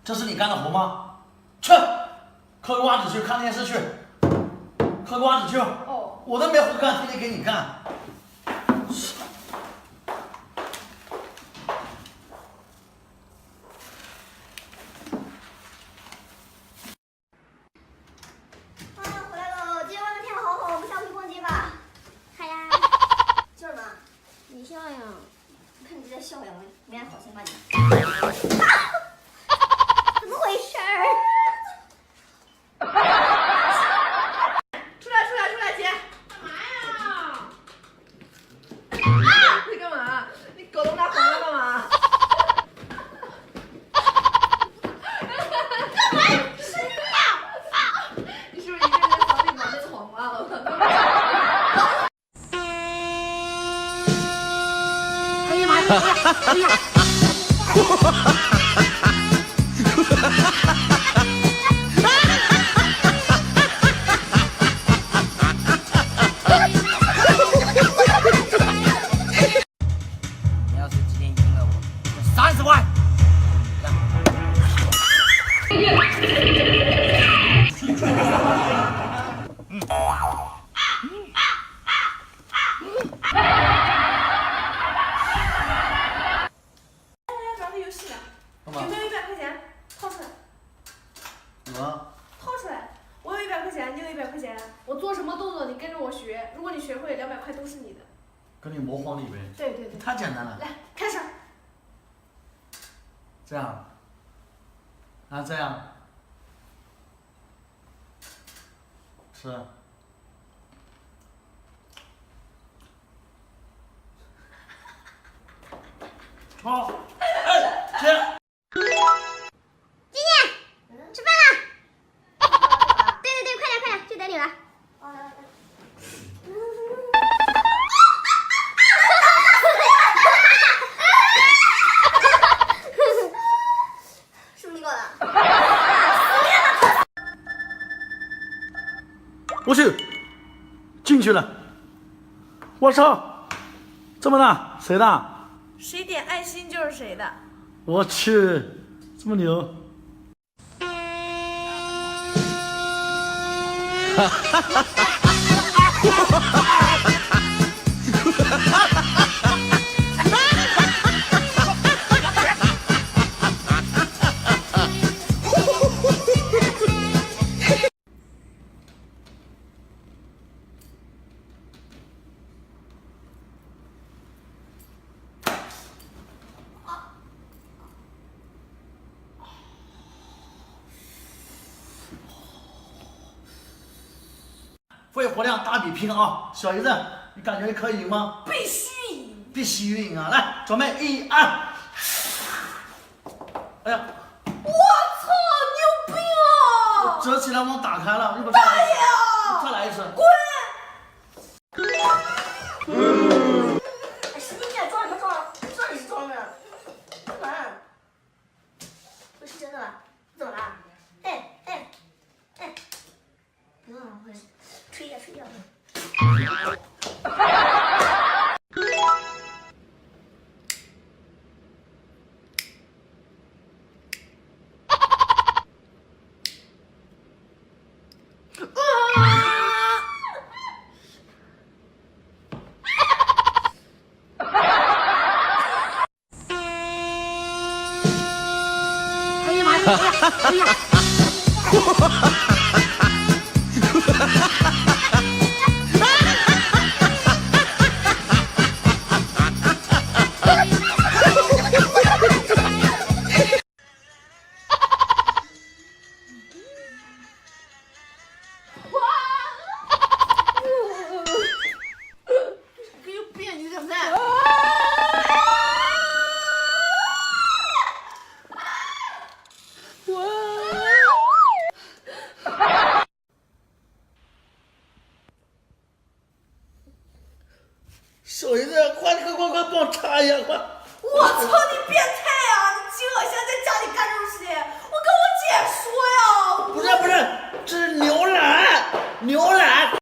这是你干的活吗？去，嗑个瓜子去，看电视去，嗑瓜子去。哦，我都没活干，天天给你干。回来喽！今天外面天好好，我们下午去逛街吧。好呀。笑什么？你笑呀？看你在笑呀，没安好心吧你？怎么回事儿？出来，姐！干嘛呀？你干嘛？你狗都拿红了干嘛？干嘛呀？生尿！你是不是一个人在扫地把那个黄挖了？哎呀妈呀！哎呀！你要是今天赢了我，就30万。玩个游戏吧，干嘛有？没有100块钱？掏出来，怎么？掏出来。我有100块钱，你有100块钱，我做什么动作你跟着我学，如果你学会，200块都是你的。跟你模仿你呗。对对对，太简单了。来开始。这样。啊，这样。是。好。哎，姐。姐姐，吃饭了。对对对，快点，就等你了。是不是你搞的？我去，进去了。我操，这么大，谁的？谁点爱心就是谁的。我去，这么牛！肺活量大比拼啊！小姨子，你感觉你可以赢吗？必须赢！必须赢啊！来，准备1、2。哎呀，我操，你有病啊！折起来我打开了，一会儿再来一次。再来一次。滚！神经病，装什么装？这里是装的。干嘛？不是真的吧？怎么了？哎，不用了，会吹呀。哎呀妈呀！哎呀！你有病，你怎么办？小姨子，快帮我擦一下，快！我操，你变态啊！你惊我现在在家里干